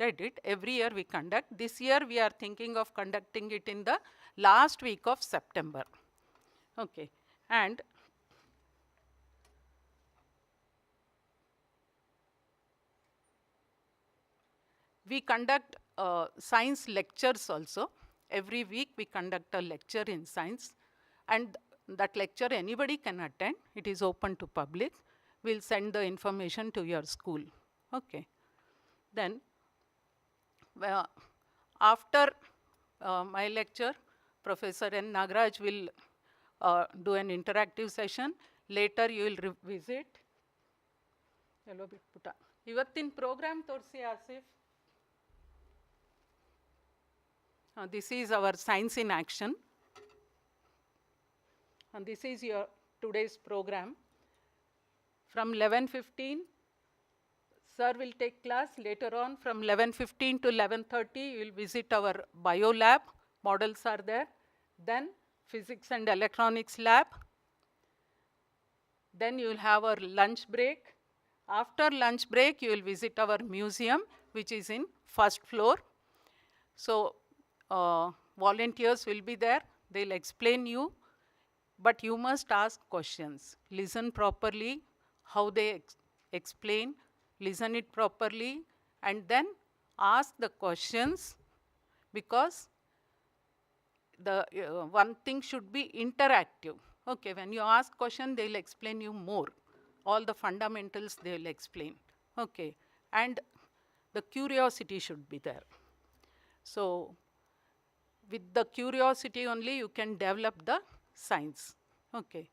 it. Every year we conduct. This year we are thinking of conducting it in the last week of September. Okay. And we conduct science lectures also. Every week we conduct a lecture in science, and that lecture anybody can attend. It is open to public. We'll send the information to your school. Okay. Then after my lecture, Professor N. Nagaraj will do an interactive session. Later you will revisit. Hello, Bitputa. Ivattin program torsi Asif. This is our science in action. And this is your today's program. From 11:15, sir will take class. Later on, from 11:15 to 11:30, you will visit our bio lab. Models are there. Then physics and electronics lab. Then you will have our lunch break. After lunch break, you will visit our museum, which is in first floor. So volunteers will be there. They'll explain you, but you must ask questions. Listen properly, how they explain, listen it properly, and then ask the questions, because the one thing should be interactive. Okay, when you ask question, they'll explain you more. All the fundamentals they'll explain. Okay, and the curiosity should be there. So with the curiosity only you can develop the science. Okay,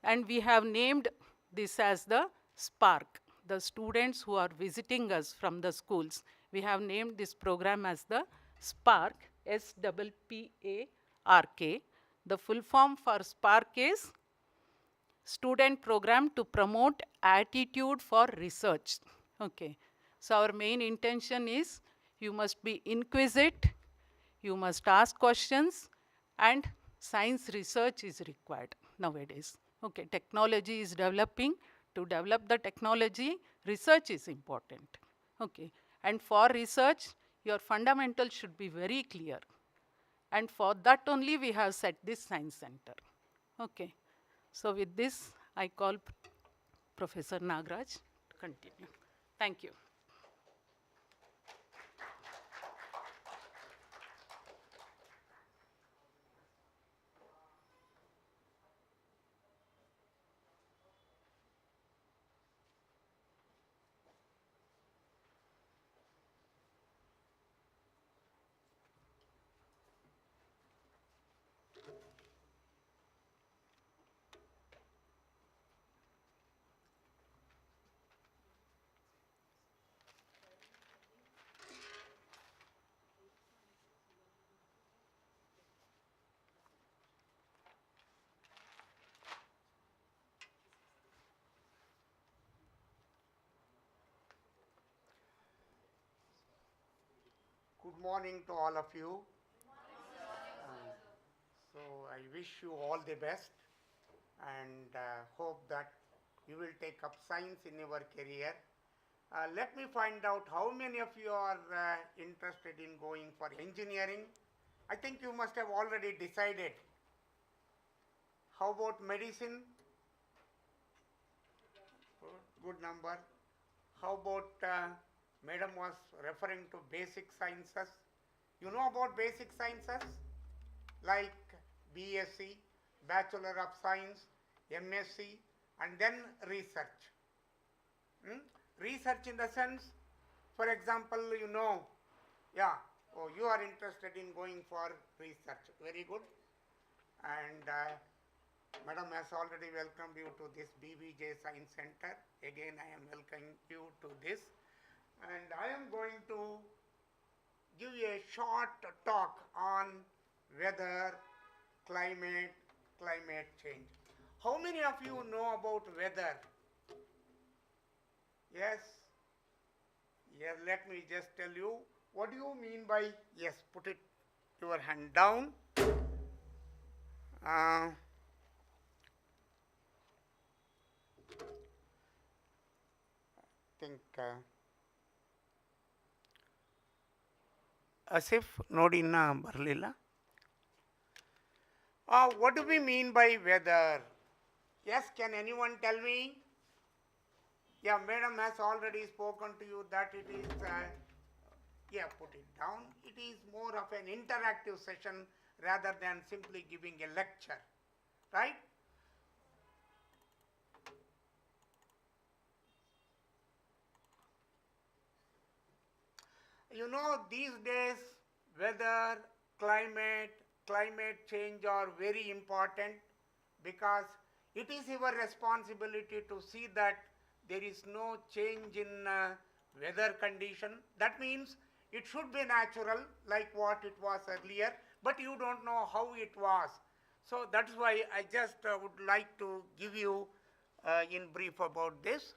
and we have named this as the Spaark. The students who are visiting us from the schools, we have named this program as the Spaark, Spaark. The full form for Spaark is Student Program to Promote Attitude for Research. Okay, so our main intention is you must be inquisitive, you must ask questions, and science research is required nowadays. Okay, technology is developing. To develop the technology, research is important. Okay, and for research, your fundamentals should be very clear. And for that only we have set this science center. Okay, so with this, I call Professor Nagaraj to continue. Thank you. Good morning to all of you. So I wish you all the best and hope that you will take up science in your career. Let me find out how many of you are interested in going for engineering. I think you must have already decided. How about medicine? Good number. How about Madam was referring to basic sciences? You know about basic sciences? Like BSc, Bachelor of Science, MSc, and then research. Research in the sense, for example, you know, you are interested in going for research. Very good. And Madam has already welcomed you to this BBJ Science Center. Again, I am welcoming you to this. And I am going to give you a short talk on weather, climate change. How many of you know about weather? Yes? Yes, let me just tell you. What do you mean by, yes, put it, your hand down. Think Asif ನೋಡಿ ಇನ್ನ ಬರಲಿಲ್ಲ. What do we mean by weather? Yes, can anyone tell me? Yeah, madam has already spoken to you that it is, yeah, put it down. It is more of an interactive session rather than simply giving a lecture, right? You know, these days, weather, climate change are very important because it is your responsibility to see that there is no change in weather condition. That means it should be natural like what it was earlier, but you don't know how it was. So that's why I just would like to give you in brief about this.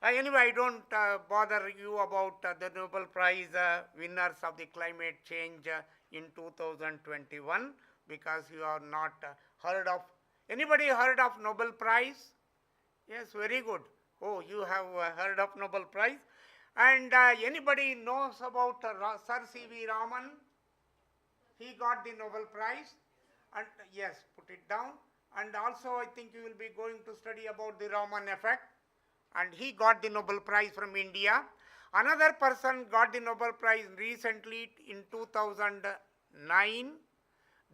Anyway, I don't bother you about the Nobel Prize winners of the climate change in 2021 because you are not heard of. Anybody heard of Nobel Prize? Yes, very good. Oh, you have heard of Nobel Prize. And anybody knows about Sir C.V. Raman? He got the Nobel Prize. And yes, put it down. And also I think you will be going to study about the Raman effect. And he got the Nobel Prize from India. Another person got the Nobel Prize recently in 2009.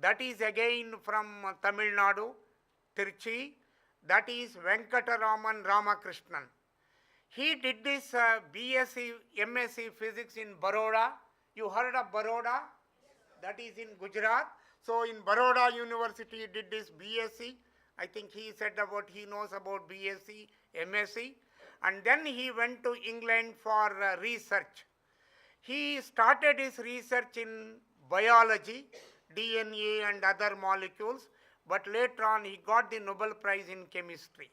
That is again from Tamil Nadu, Tirchi. That is Venkataraman Ramakrishnan. He did this BSc, MSc Physics in Baroda. You heard of Baroda? That is in Gujarat. So in Baroda University he did this BSc. I think he said about he knows about BSc, MSc. And then he went to England for research. He started his research in biology, DNA and other molecules, but later on he got the Nobel Prize in chemistry.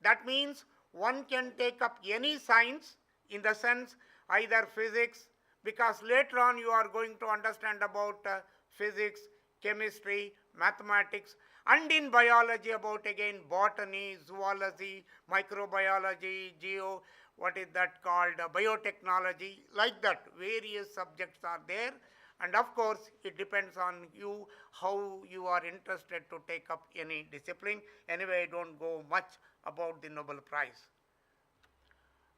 That means one can take up any science in the sense either physics, because later on you are going to understand about physics, chemistry, mathematics, and in biology about again botany, zoology, microbiology, what is that called, biotechnology, like that. Various subjects are there. And of course, it depends on you how you are interested to take up any discipline. Anyway, I don't go much about the Nobel Prize.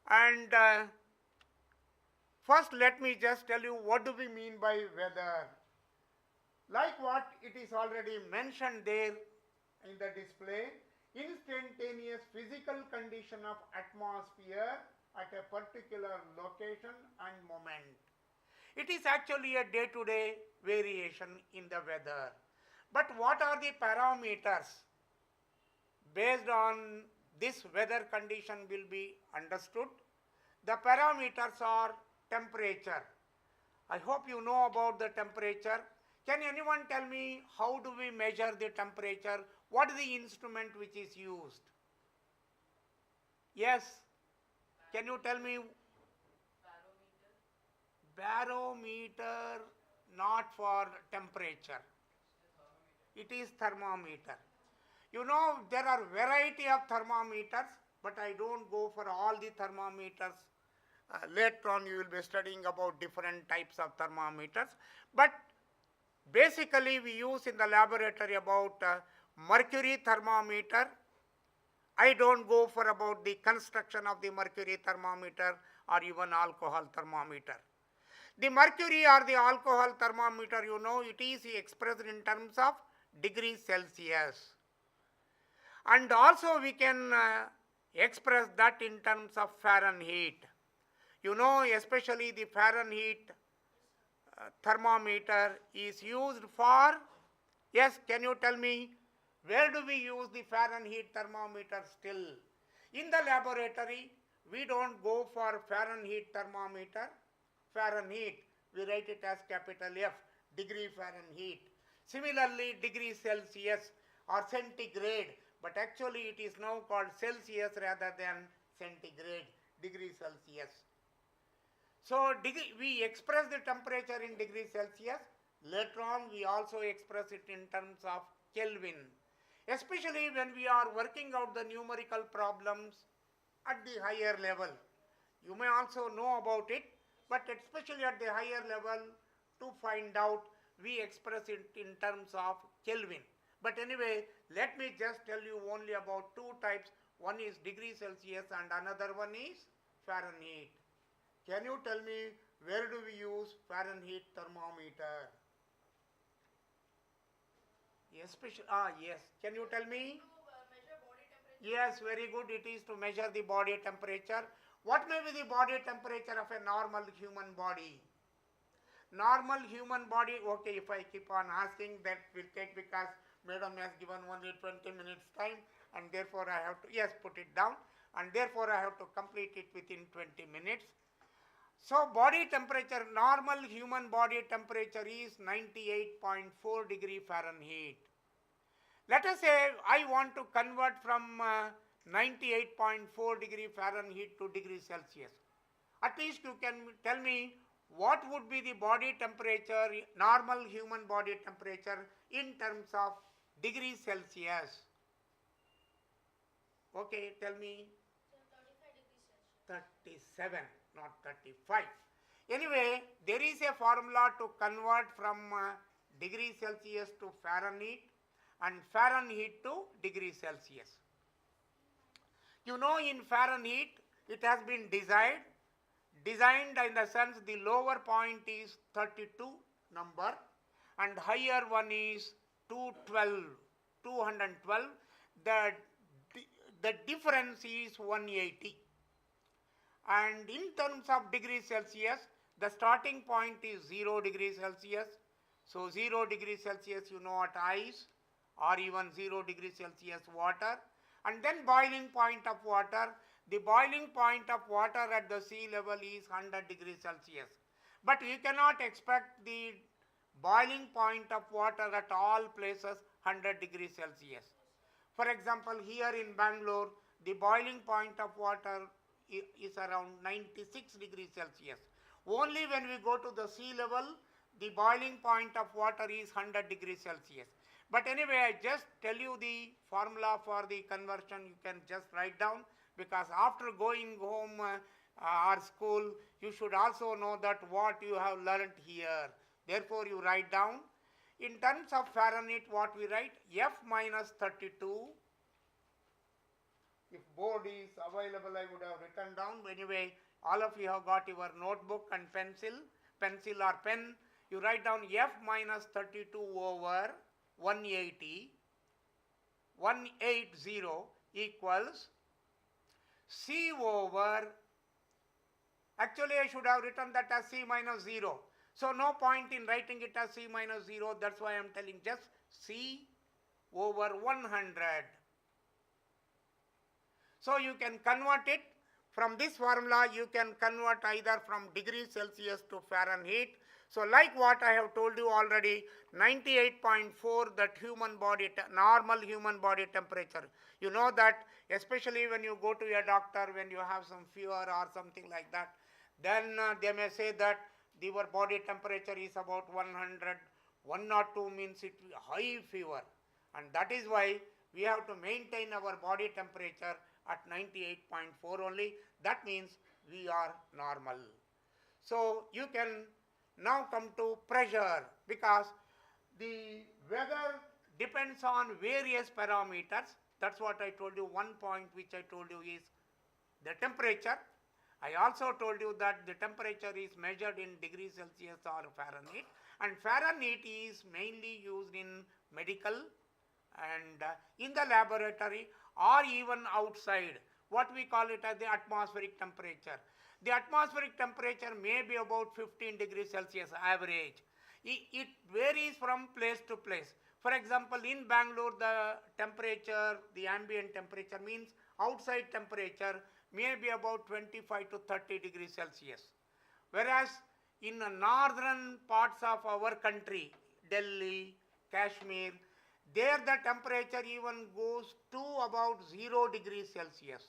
And first, let me just tell you what do we mean by weather. Like what it is already mentioned there in the display, instantaneous physical condition of atmosphere at a particular location and moment. It is actually a day-to-day variation in the weather. But what are the parameters based on this weather condition will be understood? The parameters are temperature. I hope you know about the temperature. Can anyone tell me how do we measure the temperature? What is the instrument which is used? Yes? Can you tell me? Barometer, not for temperature. It is thermometer. You know, there are variety of thermometers, but I don't go for all the thermometers. Later on you will be studying about different types of thermometers. But basically we use in the laboratory about mercury thermometer. I don't go for about the construction of the mercury thermometer or even alcohol thermometer. The mercury or the alcohol thermometer, you know, it is expressed in terms of degrees Celsius. And also we can express that in terms of Fahrenheit. You know, especially the Fahrenheit thermometer is used for, yes, can you tell me, where do we use the Fahrenheit thermometer still? In the laboratory, we don't go for Fahrenheit thermometer. Fahrenheit, we write it as capital F, degree Fahrenheit. Similarly, degree Celsius or centigrade, but actually it is now called Celsius rather than centigrade, degree Celsius. So we express the temperature in degree Celsius. Later on, we also express it in terms of Kelvin, especially when we are working out the numerical problems at the higher level. You may also know about it, but especially at the higher level, to find out, we express it in terms of Kelvin. But anyway, let me just tell you only about two types. One is degree Celsius and another one is Fahrenheit. Can you tell me where do we use Fahrenheit thermometer? Yes. Can you tell me? Yes, very good. It is to measure the body temperature. What may be the body temperature of a normal human body? Normal human body, okay, if I keep on asking, that will take, because madam has given only 20 minutes time, and therefore I have to, yes, put it down, and therefore I have to complete it within 20 minutes. So body temperature, normal human body temperature is 98.4 degree Fahrenheit. Let us say I want to convert from 98.4 degree Fahrenheit to degree Celsius. At least you can tell me what would be the body temperature, normal human body temperature in terms of degree Celsius. Okay, tell me. 37, not 35. Anyway, there is a formula to convert from degree Celsius to Fahrenheit and Fahrenheit to degree Celsius. You know, in Fahrenheit, it has been designed in the sense the lower point is 32 number and higher one is 212. The difference is 180. And in terms of degree Celsius, the starting point is 0 degrees Celsius. So 0 degrees Celsius, you know, at ice, or even 0 degrees Celsius water. And then boiling point of water. The boiling point of water at the sea level is 100 degrees Celsius. But you cannot expect the boiling point of water at all places 100 degrees Celsius. For example, here in Bangalore, the boiling point of water is around 96 degrees Celsius. Only when we go to the sea level, the boiling point of water is 100 degrees Celsius. But anyway, I just tell you the formula for the conversion. You can just write down, because after going home or school, you should also know that what you have learnt here. Therefore, you write down. In terms of Fahrenheit, what we write? F minus 32. If board is available, I would have written down. Anyway, all of you have got your notebook and pencil or pen. You write down F minus 32 over 180 equals C over, actually I should have written that as C minus 0. So no point in writing it as C minus 0. That's why I am telling just C over 100. So you can convert it from this formula. You can convert either from degree Celsius to Fahrenheit. So like what I have told you already, 98.4, that normal human body temperature. You know that especially when you go to a doctor, when you have some fever or something like that, then they may say that your body temperature is about 100. 102 means it high fever. And that is why we have to maintain our body temperature at 98.4 only. That means we are normal. So you can now come to pressure, because the weather depends on various parameters. That's what I told you. One point which I told you is the temperature. I also told you that the temperature is measured in degrees Celsius or Fahrenheit, and Fahrenheit is mainly used in medical and in the laboratory or even outside. What we call it as the atmospheric temperature. The atmospheric temperature may be about 15 degrees Celsius average. It varies from place to place. For example, in Bangalore, the temperature, the ambient temperature means outside temperature may be about 25 to 30 degrees Celsius. Whereas in the northern parts of our country, Delhi, Kashmir, there the temperature even goes to about 0 degrees Celsius.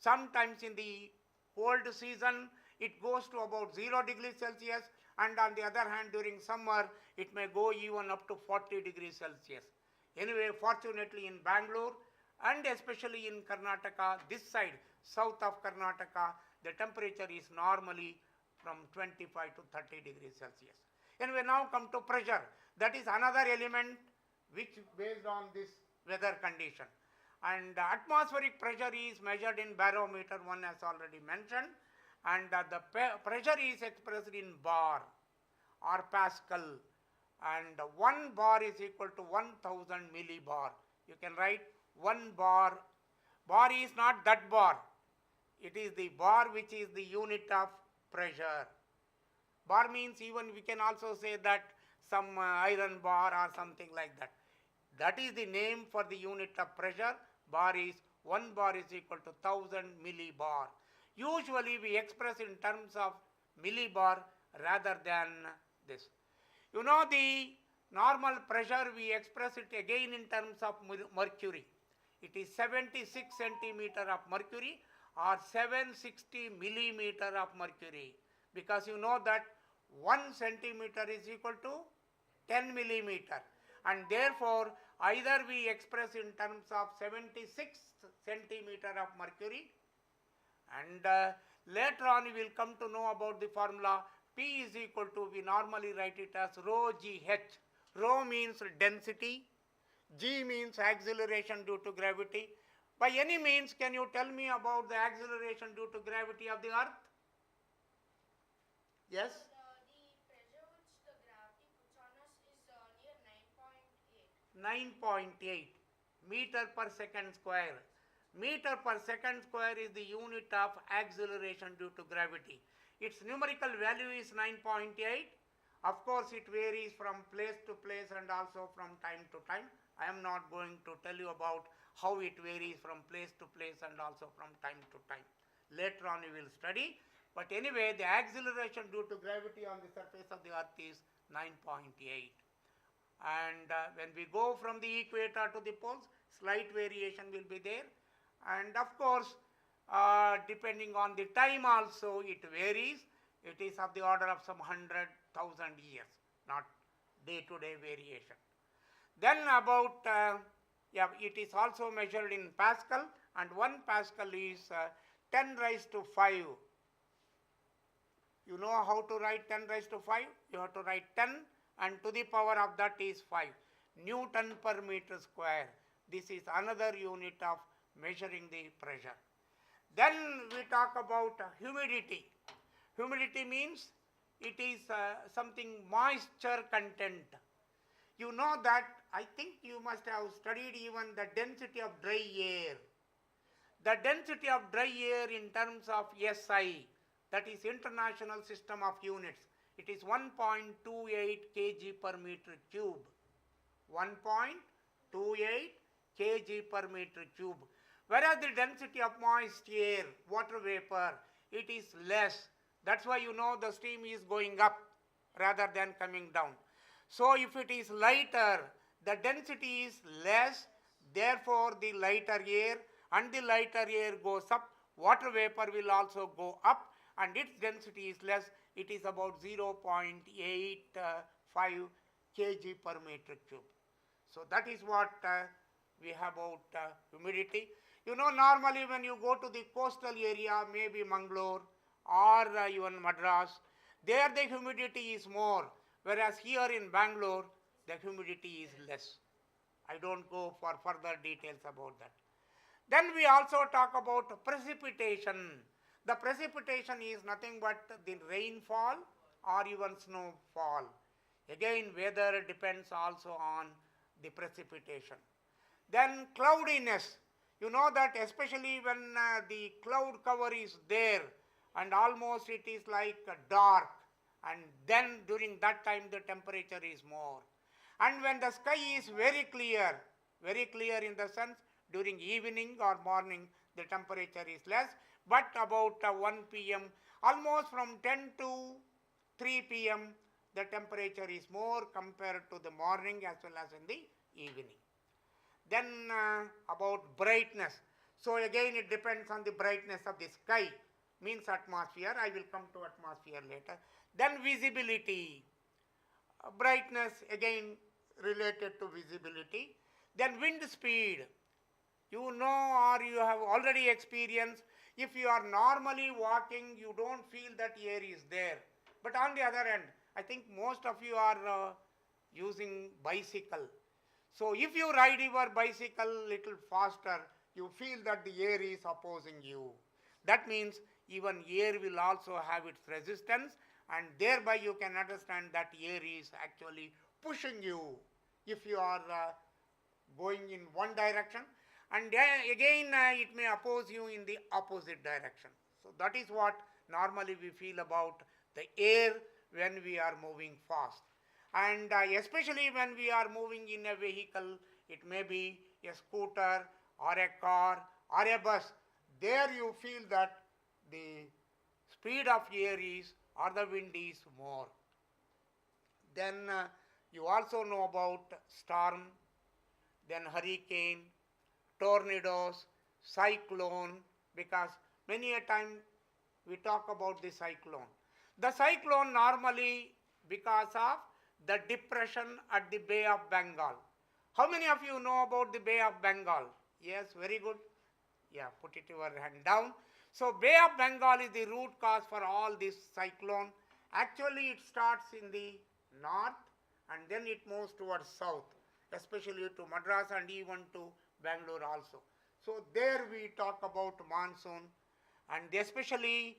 Sometimes in the cold season, it goes to about 0 degrees Celsius, and on the other hand, during summer, it may go even up to 40 degrees Celsius. Anyway, fortunately in Bangalore, and especially in Karnataka, this side, south of Karnataka, the temperature is normally from 25 to 30 degrees Celsius. Anyway, now come to pressure. That is another element which based on this weather condition. And atmospheric pressure is measured in barometer, one has already mentioned, and the pressure is expressed in bar or Pascal, and 1 bar is equal to 1000 millibar. You can write 1 bar. Bar is not that bar. It is the bar which is the unit of pressure. Bar means even we can also say that some iron bar or something like that. That is the name for the unit of pressure. Bar is 1 bar is equal to 1000 millibar. Usually we express in terms of millibar rather than this. You know the normal pressure we express it again in terms of mercury. It is 76 centimeter of mercury or 760 millimeter of mercury, because you know that 1 centimeter is equal to 10 millimeter, and therefore either we express in terms of 76 centimeter of mercury, and later on we will come to know about the formula. P is equal to, we normally write it as rho GH. Rho means density, G means acceleration due to gravity. By any means, can you tell me about the acceleration due to gravity of the earth? Yes? The pressure which the gravity puts on us is near 9.8. 9.8 meter per second square. Meter per second square is the unit of acceleration due to gravity. Its numerical value is 9.8. Of course, it varies from place to place and also from time to time. I am not going to tell you about how it varies from place to place and also from time to time. Later on we will study. But anyway, the acceleration due to gravity on the surface of the earth is 9.8. And when we go from the equator to the poles, slight variation will be there. And of course, depending on the time also it varies. It is of the order of some 100,000 years, not day-to-day variation. Then about, it is also measured in Pascal, and 1 Pascal is 10 raised to 5. You know how to write 10 raised to 5? You have to write 10 and to the power of that is 5. Newton per meter square. This is another unit of measuring the pressure. Then we talk about humidity. Humidity means it is something moisture content. You know that, I think you must have studied even the density of dry air. The density of dry air in terms of SI, that is International System of Units, it is 1.28 kg per meter cube. 1.28 kg per meter cube. Whereas the density of moist air, water vapor, it is less. That's why you know the steam is going up rather than coming down. So if it is lighter, the density is less, therefore the lighter air, and the lighter air goes up, water vapor will also go up, and its density is less. It is about 0.85 kg per meter cube. So that is what we have about humidity. You know, normally when you go to the coastal area, maybe Mangalore or even Madras, there the humidity is more, whereas here in Bangalore, the humidity is less. I don't go for further details about that. Then we also talk about precipitation. The precipitation is nothing but the rainfall or even snowfall. Again, weather depends also on the precipitation. Then cloudiness. You know that especially when the cloud cover is there and almost it is like dark, and then during that time the temperature is more. And when the sky is very clear in the sense during evening or morning the temperature is less, but about 1 p.m. almost from 10 to 3 p.m. the temperature is more compared to the morning as well as in the evening. Then about brightness. So again it depends on the brightness of the sky, means atmosphere. I will come to atmosphere later. Then visibility. Brightness again related to visibility. Then wind speed. You know or you have already experienced, if you are normally walking, you don't feel that air is there. But on the other hand, I think most of you are using bicycle. So if you ride your bicycle little faster, you feel that the air is opposing you. That means even air will also have its resistance, and thereby you can understand that air is actually pushing you if you are going in one direction, and again it may oppose you in the opposite direction. So that is what normally we feel about the air when we are moving fast. And especially when we are moving in a vehicle, it may be a scooter or a car or a bus, there you feel that the speed of air is or the wind is more. Then you also know about storm, then hurricane, tornadoes, cyclone, because many a time we talk about the cyclone. The cyclone normally because of the depression at the Bay of Bengal. How many of you know about the Bay of Bengal? Yes, very good. Yeah, put it your hand down. So Bay of Bengal is the root cause for all this cyclone. Actually it starts in the north and then it moves towards south, especially to Madras and even to Bangalore also. So there we talk about monsoon, and especially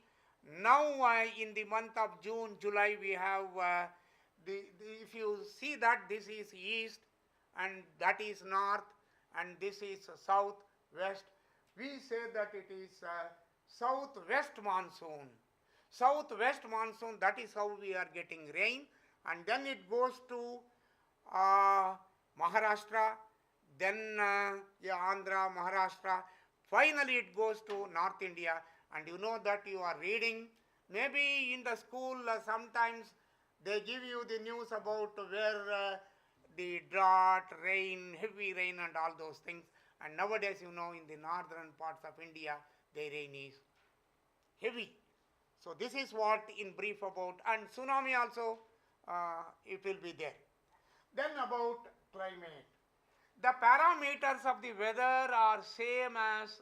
now in the month of June, July we have if you see that this is east and that is north and this is south, west, we say that it is southwest monsoon. Southwest monsoon, that is how we are getting rain, and then it goes to Maharashtra, then Andhra, Maharashtra, finally it goes to North India. And you know that you are reading, maybe in the school sometimes they give you the news about where the drought, rain, heavy rain and all those things. And nowadays, you know, in the northern parts of India, the rain is heavy. So this is what in brief about, and tsunami also it will be there. Then about climate. The parameters of the weather are same as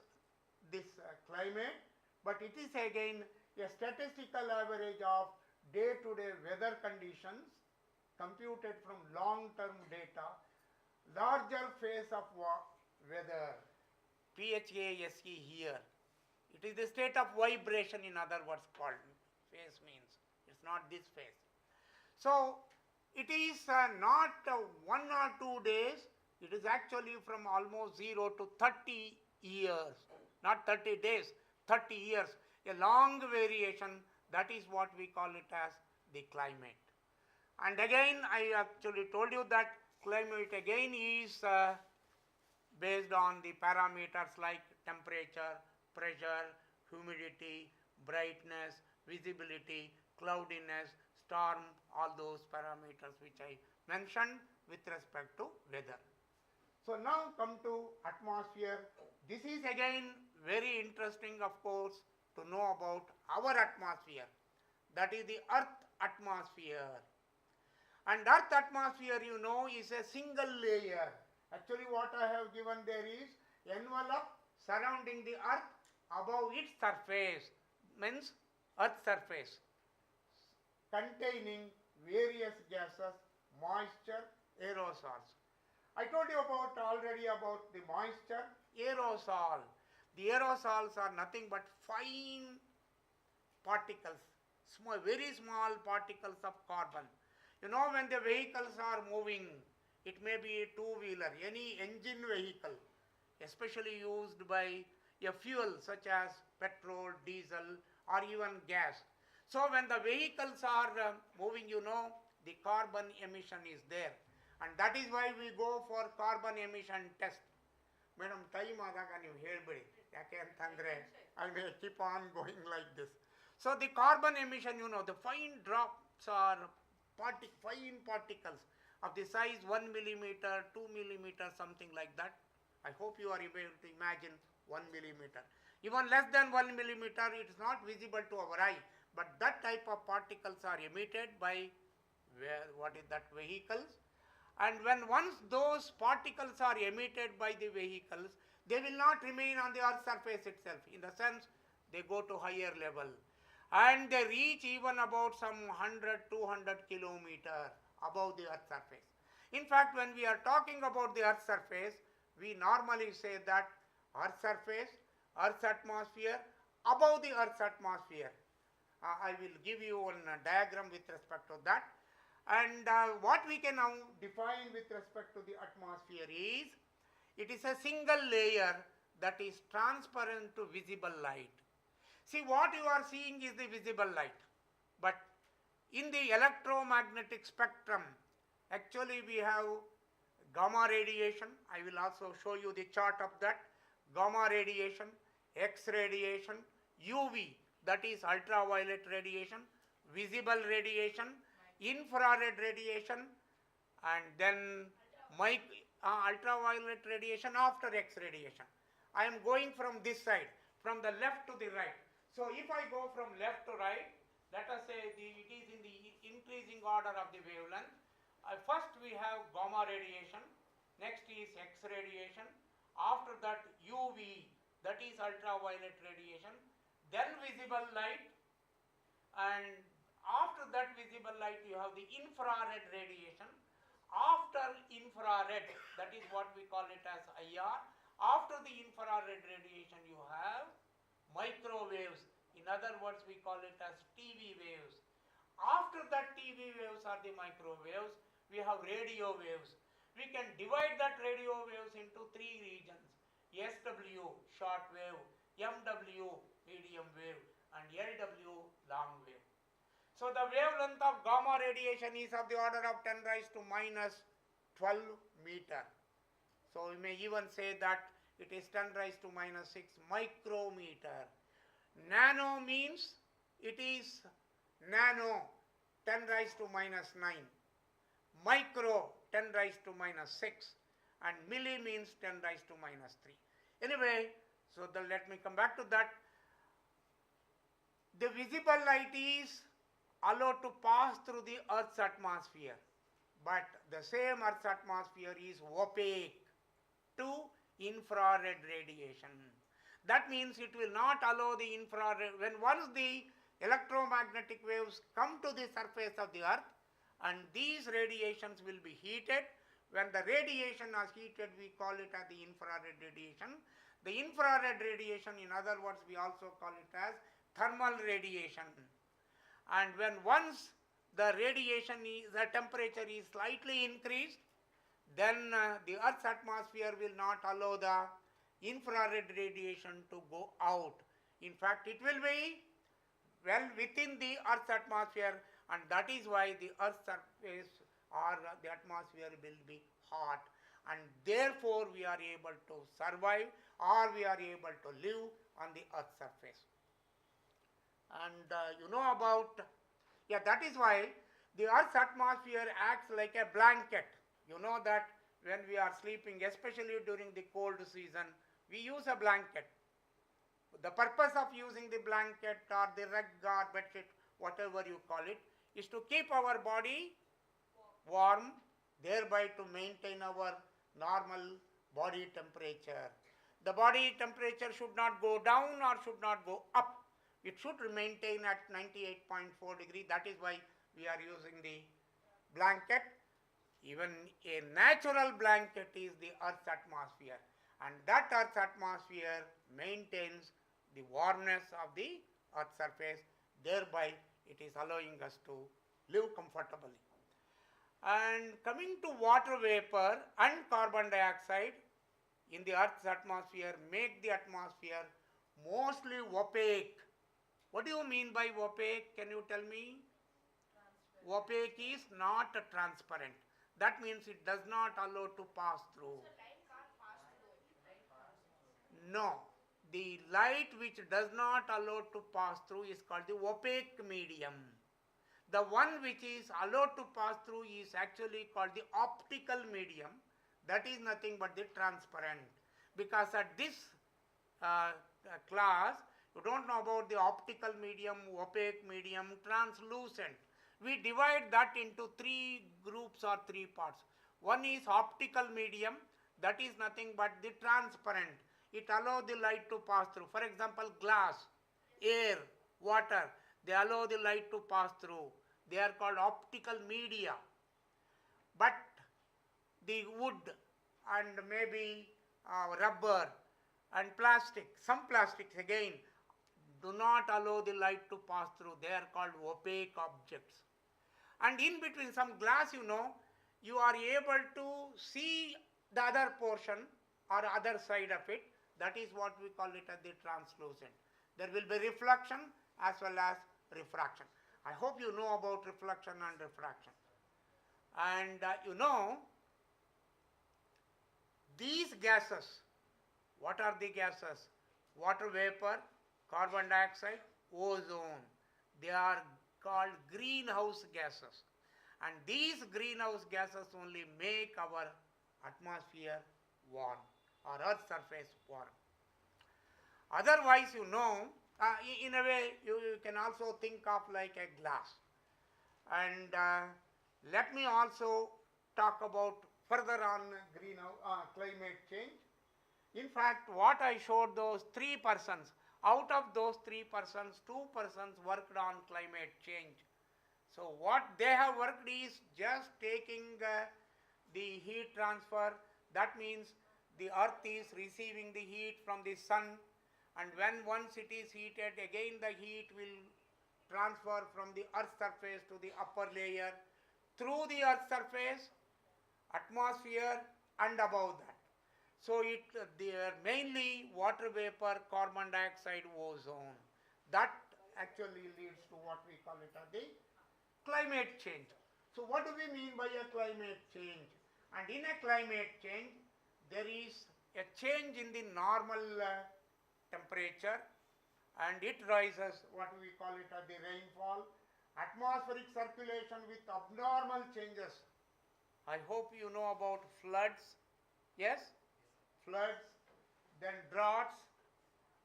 this climate, but it is again a statistical average of day-to-day weather conditions computed from long-term data, larger phase of weather, PHASE here. It is the state of vibration, in other words, called phase means. It's not this phase. So it is not 1 or 2 days, it is actually from almost 0 to 30 years, not 30 days, 30 years, a long variation. That is what we call it as the climate. And again, I actually told you that climate again is based on the parameters like temperature, pressure, humidity, brightness, visibility, cloudiness, storm, all those parameters which I mentioned with respect to weather. So now come to atmosphere. This is again very interesting, of course, to know about our atmosphere. That is the Earth atmosphere. And Earth atmosphere, you know, is a single layer. Actually what I have given there is envelope surrounding the Earth above its surface, means Earth surface, containing various gases, moisture, aerosols. I told you already about the moisture, aerosol. The aerosols are nothing but fine particles, small, very small particles of carbon. You know, when the vehicles are moving, it may be a two-wheeler, any engine vehicle, especially used by a fuel such as petrol, diesel or even gas. So when the vehicles are moving, you know, the carbon emission is there, and that is why we go for carbon emission test. Madam, time ಆದಾಗ ನೀವು ಹೇಳ್ಬಿಡಿ, ಯಾಕೆ ಅಂತಂದರೆ I may keep on going like this. So the carbon emission, you know, the fine drops are fine particles of the size 1 millimeter, 2 millimeter, something like that. I hope you are able to imagine 1 millimeter. Even less than 1 millimeter, it is not visible to our eye, but that type of particles are emitted by vehicles. And when once those particles are emitted by the vehicles, they will not remain on the Earth's surface itself. In the sense, they go to higher level. and they reach even about some 100, 200 kilometer above the earth's surface. In fact, when we are talking about the earth's surface, we normally say that earth's surface, earth's atmosphere, above the earth's atmosphere. I will give you one diagram with respect to that. And what we can now define with respect to the atmosphere is, it is a single layer that is transparent to visible light. See, what you are seeing is the visible light, but in the electromagnetic spectrum, actually we have gamma radiation. I will also show you the chart of that. Gamma radiation, X radiation, UV, that is ultraviolet radiation, visible radiation, infrared radiation, and then ultraviolet radiation after X radiation. I am going from this side, from the left to the right. So if I go from left to right, let us say it is in the increasing order of the wavelength. First we have gamma radiation, next is X radiation, after that UV, that is ultraviolet radiation, then visible light, and after that visible light you have the infrared radiation. After infrared, that is what we call it as IR. After the infrared radiation you have microwaves, in other words we call it as TV waves. After that TV waves or the microwaves, we have radio waves. We can divide that radio waves into three regions: SW, short wave, MW, medium wave, and LW, long wave. So the wavelength of gamma radiation is of the order of 10 raised to minus 12 meter. So we may even say that it is 10 raised to minus 6 micrometer. Nano means it is nano, 10 raised to minus 9. Micro, 10 raised to minus 6. And milli means 10 raised to minus 3. Anyway, so let me come back to that. The visible light is allowed to pass through the Earth's atmosphere, but the same Earth's atmosphere is opaque to infrared radiation. That means it will not allow the infrared, when once the electromagnetic waves come to the surface of the Earth, and these radiations will be heated. When the radiation is heated, we call it as the infrared radiation. The infrared radiation, in other words, we also call it as thermal radiation. And when once the radiation is, the temperature is slightly increased, then the Earth's atmosphere will not allow the infrared radiation to go out. In fact, it will be well within the Earth's atmosphere, and that is why the Earth's surface or the atmosphere will be hot, and therefore we are able to survive, or we are able to live on the Earth's surface. And you know about, that is why the Earth's atmosphere acts like a blanket. You know that when we are sleeping, especially during the cold season, we use a blanket. The purpose of using the blanket or the rug or bedsheet, whatever you call it, is to keep our body warm, thereby to maintain our normal body temperature. The body temperature should not go down or should not go up. It should maintain at 98.4 degree. That is why we are using the blanket. Even a natural blanket is the Earth's atmosphere, and that Earth's atmosphere maintains the warmness of the Earth's surface, thereby it is allowing us to live comfortably. And coming to water vapor and carbon dioxide in the Earth's atmosphere make the atmosphere mostly opaque. What do you mean by opaque? Can you tell me? Opaque is not transparent. That means it does not allow to pass through. So light can't pass through it. No. The light which does not allow to pass through is called the opaque medium. The one which is allowed to pass through is actually called the optical medium. That is nothing but the transparent. Because at this class, you don't know about the optical medium, opaque medium, translucent. We divide that into three groups or three parts. One is optical medium, that is nothing but the transparent. It allows the light to pass through. For example, glass, air, water. They allow the light to pass through. They are called optical media. But the wood and maybe rubber and plastic, some plastics again, do not allow the light to pass through. They are called opaque objects. And in between some glass, you are able to see the other portion or other side of it. That is what we call it as the translucent. There will be reflection as well as refraction. I hope you know about reflection and refraction. And these gases, what are the gases? Water vapor, carbon dioxide, ozone. They are called greenhouse gases. And these greenhouse gases only make our atmosphere warm or Earth's surface warm. Otherwise, in a way, you can also think of like a glass. And let me also talk about further on greenhouse climate change. In fact, what I showed those 3 persons, out of those 3 persons, 2 persons worked on climate change. So what they have worked is just taking the heat transfer. That means the earth is receiving the heat from the sun, and when once it is heated, again the heat will transfer from the earth's surface to the upper layer, through the earth's surface, atmosphere, and above that. So they are mainly water vapor, carbon dioxide, ozone. That actually leads to what we call it as the climate change. So what do we mean by a climate change? And in a climate change, there is a change in the normal temperature, and it rises, what we call it as the rainfall, atmospheric circulation with abnormal changes. I hope you know about floods. Yes? Floods, then droughts,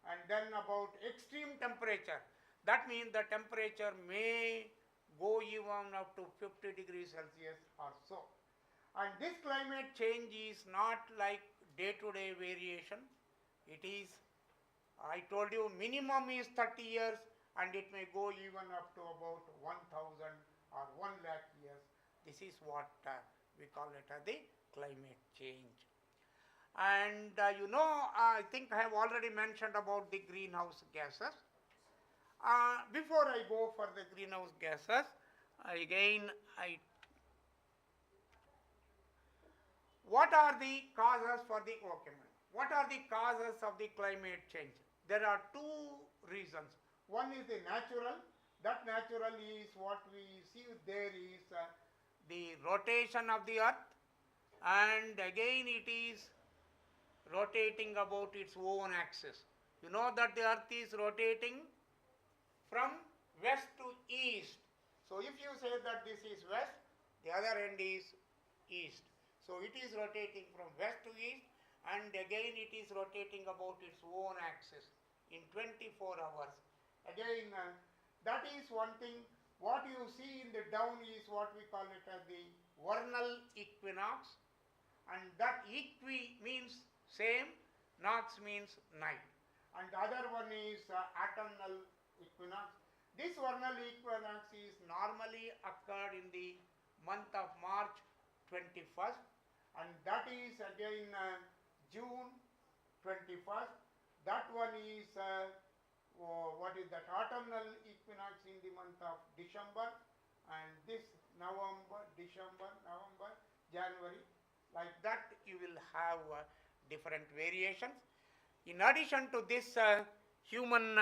and then about extreme temperature. That means the temperature may go even up to 50 degrees Celsius or so. And this climate change is not like day-to-day variation. It is, I told you, minimum is 30 years, and it may go even up to about 1,000 or 1 lakh years. This is what we call it as the climate change. And I think I have already mentioned about the greenhouse gases. Before I go for the greenhouse gases, what are the causes for the, what are the causes of the climate change? There are 2 reasons. One is the natural. That natural is what we see there is the rotation of the earth, and again it is rotating about its own axis. You know that the earth is rotating from west to east. So if you say that this is west, the other end is east. So it is rotating from west to east, and again it is rotating about its own axis in 24 hours. Again, that is one thing. What you see in the down is what we call it as the vernal equinox, and that equi means same, nox means night, and the other one is autumnal equinox. This vernal equinox is normally occurred in the month of March 21st, and that is again June 21st. That one is what is that, autumnal equinox in the month of December, and this November, December, November, January. Like that you will have different variations. In addition to this, human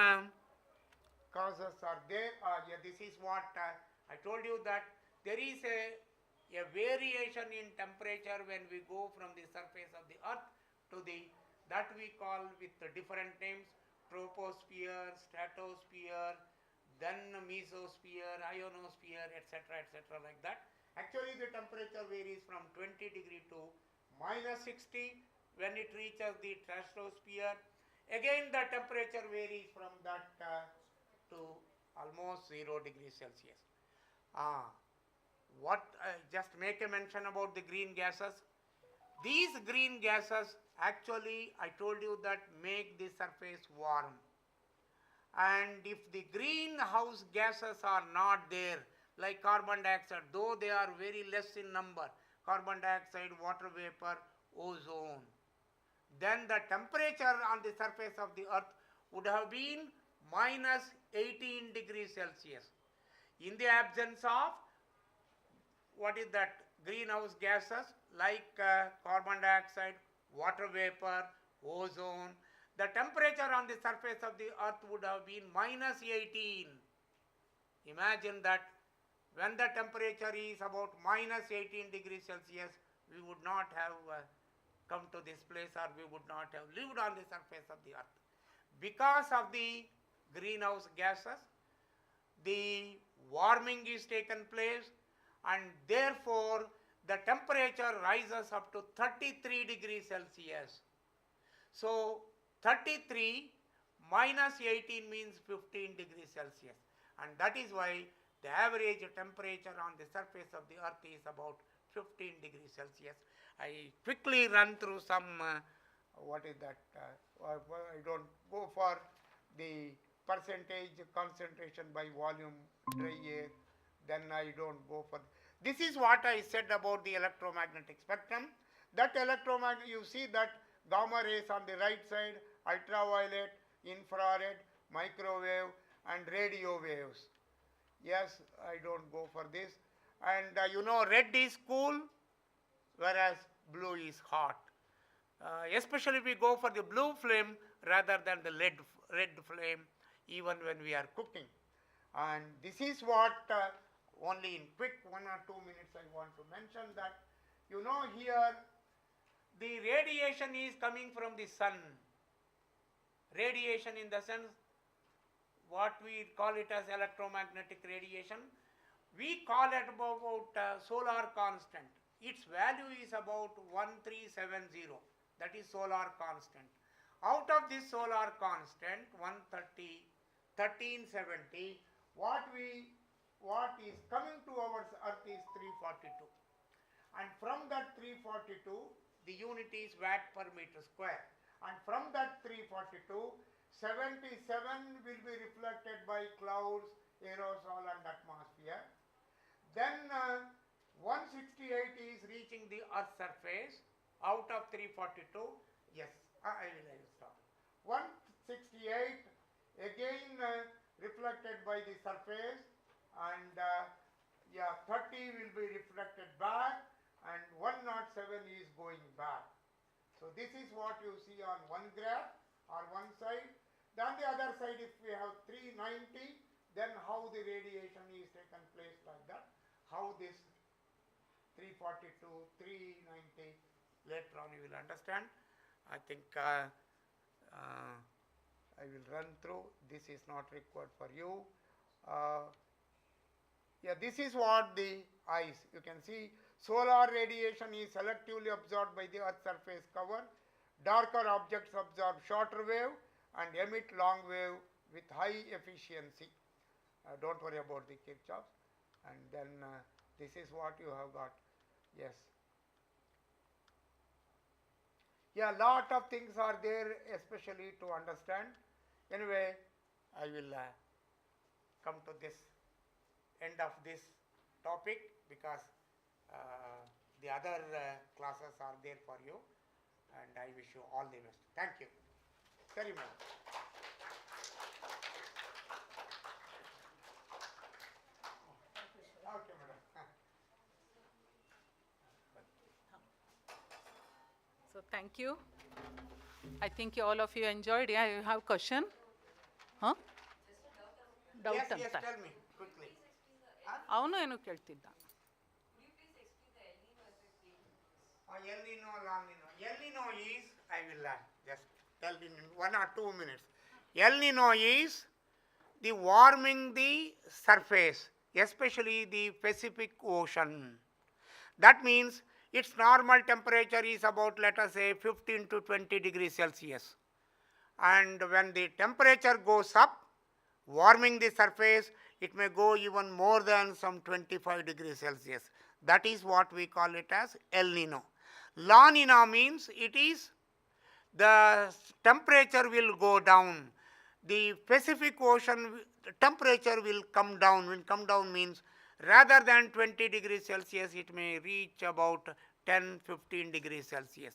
causes are there. This is what I told you, that there is a variation in temperature when we go from the surface of the earth to the, that we call with the different names, troposphere, stratosphere, then mesosphere, ionosphere, etc., like that. Actually, the temperature varies from 20 degree to -60 when it reaches the stratosphere. Again, the temperature varies from that to almost 0 degrees Celsius. Just make a mention about the green gases. These green gases actually, I told you, that make the surface warm. And if the greenhouse gases are not there, like carbon dioxide, though they are very less in number, carbon dioxide, water vapor, ozone, then the temperature on the surface of the earth would have been minus 18 degrees Celsius. In the absence of what is that greenhouse gases like carbon dioxide, water vapor, ozone, the temperature on the surface of the earth would have been minus 18. Imagine that when the temperature is about minus 18 degrees Celsius, we would not have come to this place, or we would not have lived on the surface of the earth. Because of the greenhouse gases, the warming is taken place, and therefore the temperature rises up to 33 degrees Celsius. So 33 minus 18 means 15 degrees Celsius, and that is why the average temperature on the surface of the earth is about 15 degrees Celsius. I quickly run through some, what is that, I don't go for the percentage concentration by volume dry air, then I don't go for. This is what I said about the electromagnetic spectrum. That electromagnetic, you see that gamma rays on the right side, ultraviolet, infrared, microwave and radio waves. Yes, I don't go for this. And you know, red is cool, whereas blue is hot. Especially we go for the blue flame rather than the red flame, even when we are cooking. And this is what only in quick 1 or 2 minutes I want to mention that, you know, here the radiation is coming from the sun. Radiation in the sense what we call it as electromagnetic radiation. We call it about solar constant. Its value is about 1370. That is solar constant. Out of this solar constant 1370, what is coming to our earth is 342. And from that 342, the unit is watt per meter square. And from that 342, 77 will be reflected by clouds, aerosol and atmosphere. Then 168 is reaching the earth's surface out of 342. Yes, I will stop. 168 again reflected by the surface, and 30 will be reflected back, and 107 is going back. So this is what you see on one graph or one side. Then the other side, if we have 390, then how the radiation is taken place like that, how this 342, 390, later on you will understand. I think I will run through. This is not required for you. This is what the eyes, you can see solar radiation is selectively absorbed by the earth's surface cover. Darker objects absorb shorter wave and emit long wave with high efficiency. Don't worry about the Kirchhoffs. And then this is what you have got. Yes. Yeah, lot of things are there, especially to understand. Anyway, I will come to this end of this topic, because the other classes are there for you, and I wish you all the best. Thank you very much. Okay, madam. So thank you. I think all of you enjoyed. Yeah, you have question? Huh? Doubt Yes, ಅಂತ. tell me quickly. ಅವನು ಏನು ಕೇಳ್ತಿದ್ದ. El Nino, La Nino. El Nino is, I will just tell in 1 or 2 minutes. El Nino is the warming the surface, especially the Pacific Ocean. That means its normal temperature is about, let us say, 15 to 20 degrees Celsius. And when the temperature goes up, warming the surface, it may go even more than some 25 degrees Celsius. That is what we call it as El Nino. La Nina means it is the temperature will go down. the Pacific Ocean temperature will come down. Will come down means rather than 20 degrees Celsius, it may reach about 10, 15 degrees Celsius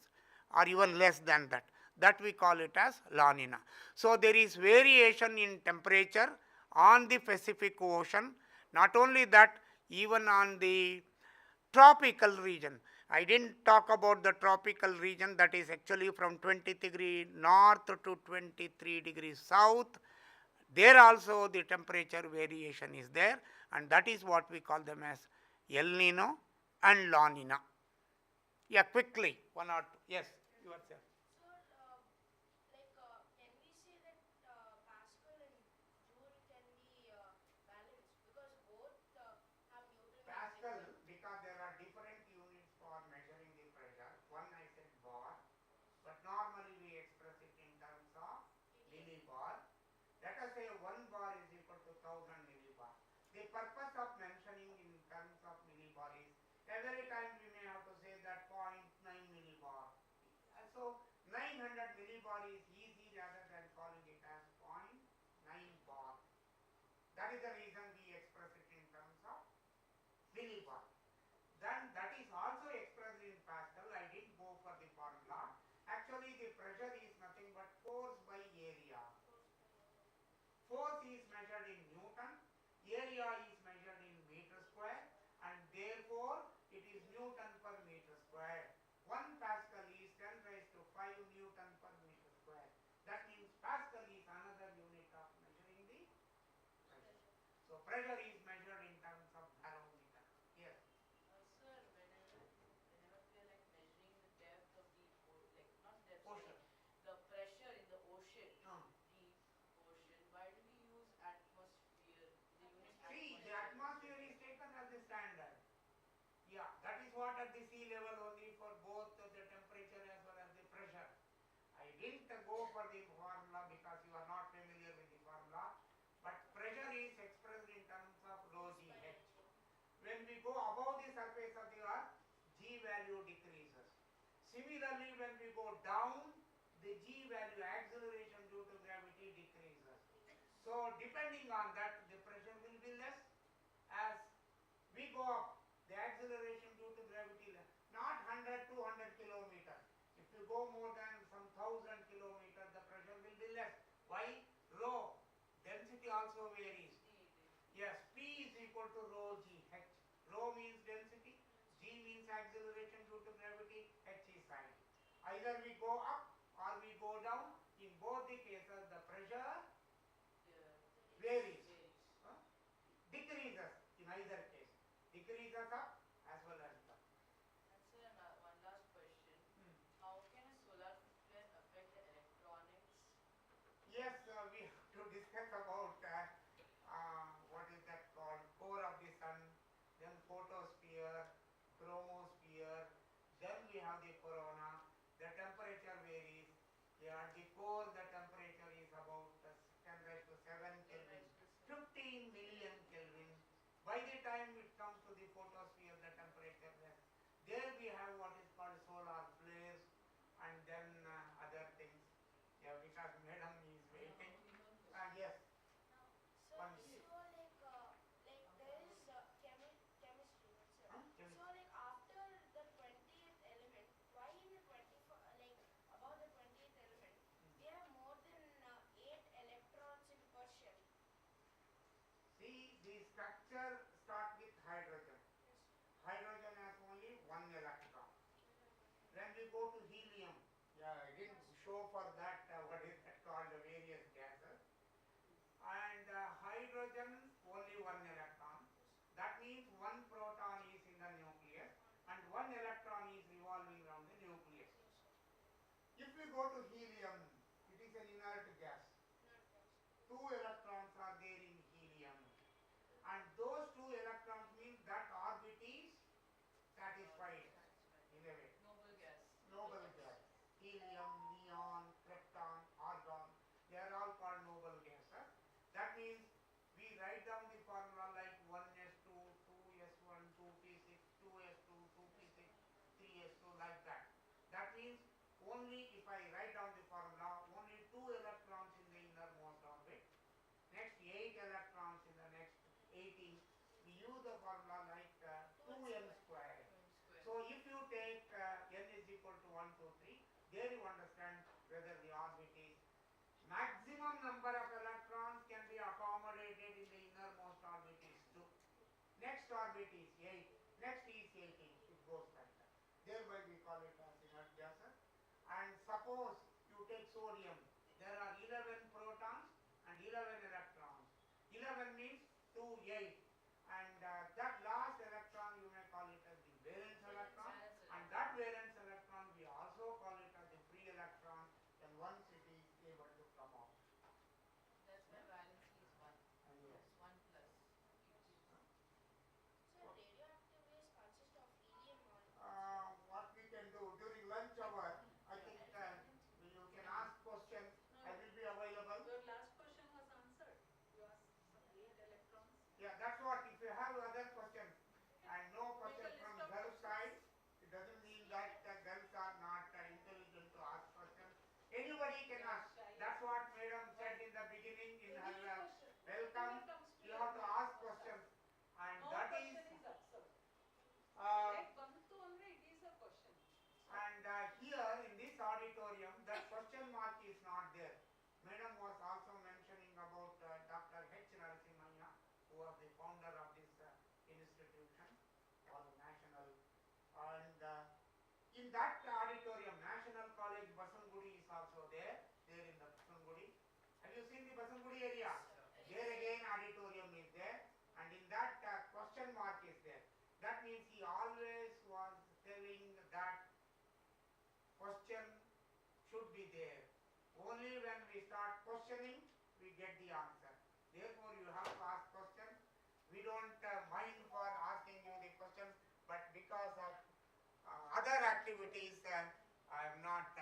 or even less than that. That we call it as La Nina. So there is variation in temperature on the Pacific Ocean. Not only that, even on the tropical region. I didn't talk about the tropical region, that is actually from 20 degree north to 23 degrees south. There also the temperature variation is there, and that is what we call them as El Nino and La Nina. Yeah, quickly, one or two. Yes, yourself. Sir, can we say that Pascal and Joule can be balanced because both have Newton as Pascal, different? because there are different units for measuring the pressure. One I said bar, but normally we express it in terms of millibar. Let us say 1 bar is equal to 1000 millibar. The purpose of mentioning in terms of millibar is every time we may have to say that 0.9 millibar. So 900 millibar is easy rather than calling it as 0.9 bar. That is the reason we express it in terms of millibar. Then that is also expressed in Pascal. I didn't go for the formula. Actually, the pressure is nothing but force by area. Force is measured in Newton, area is measured in meter square, and therefore it is Newton per meter square. 1 Pascal is 10 raised to 5 Newton per meter square. That means Pascal is another unit of measuring the pressure. So pressure is measured in terms of barometer. Yes. Sir, whenever we are like measuring the depth of the like not depth, sorry, Ocean. the pressure in the ocean, Hmm. deep ocean, why do we use atmosphere, the unit See, the atmosphere? atmosphere is taken as the standard. Yeah, that is what at the sea level only for both the temperature as well as the pressure. I didn't go for the formula because you are not familiar with the formula, but pressure is expressed in terms of rho g h. When we go above the surface of the earth, g value decreases. Similarly, when we go down, the g value, acceleration due to gravity, decreases. So depending on that, the pressure will be less. As we go up, the acceleration due to gravity, not 100, 200 kilometer. If you go more than some 1000 kilometer, the pressure will be less. Why? Rho, density also varies. Yes, P is equal to rho g h. Rho means density, g means acceleration due to gravity, h is sine. Either we go up or we go down. In both the cases, the pressure varies. Huh? Decreases in either case. Decreases up as well as down. And sir, one last question. How can a solar flare affect the electronics? Yes, we have to discuss about what is that called, core of the sun, then photosphere, chromosphere, then we have the corona. The temperature varies. Yeah, at the core, the temperature is about 10 raised to 7 10 Kelvin, raised to 7. 15 million Kelvin. By the time it comes to the photosphere, the temperature less. There we have what is called solar flares and then other things. Yeah, because madam is waiting. Yes, Sir, one so minute. there is chemistry, right, sir? Huh? So after the 20th element, why in the 24 about the 20th element, we have more than 8 electrons in per shell? See, the structure start with hydrogen. Yes, sir. Hydrogen has only one electron. We have one When electron. we go to helium, yeah, I didn't Yes, sir. show for that what is that called, the various gases. And hydrogen only one electron. Yes, sir. That means one proton is in the nucleus and one electron is revolving around the nucleus. Yes, sir. If we go to helium, it is an inert gas. Inert gas. Two electrons are there in helium. And those two electrons means that orbit is satisfied Satisfied. in a way. Noble gas. Noble gas. Helium, neon, krypton, argon, they are all called noble gases. That means we write down the formula like 1s2, 2s1, 2p6, 2s2, 2p6, 3s2, like that. That means only if I write down the formula, only two electrons in the innermost There you understand whether the orbit is maximum number of electrons can be accommodated in the innermost orbit is 2. Next orbit is 8. Next is 18. It goes like that. Thereby we call it as inert gases. And suppose you take sodium, there are 11 protons and 11 electrons. 11 means 2, 8. And that last electron you may call it as the valence electron. And that valence electron we also call it as the free electron. And once it is able to come out. That's why valency is 1. Yes. It's 1 plus each. So radioactive waste consists of helium molecules. What we can do during lunch hour, I think you can ask questions. I will be available. Your last question was answered. You asked some 8 electrons. Yeah, that's what. If you have other questions and no Make a question list from of girls' questions. side, it doesn't mean that girls are not intelligent to ask questions. Anybody can ask. That's what Madam said in the beginning in her welcome. You have to ask questions, and No that question is. is absurd. Uh, Like Bantu andre, it is a question. And here in this auditorium, that question mark is not there. Madam was also mentioning about Dr. H. Narasimhanya, who was the founder of this institution, or national. And in that auditorium, National College Basangudi is also there in the Basangudi. Have you seen the Basangudi area? There again auditorium is there, and in that question mark is there. That means he always was telling that question should be there. Only when we start questioning, we get the answer. Therefore, you have to ask questions. We don't mind for asking you the questions, but because of other activities, I am not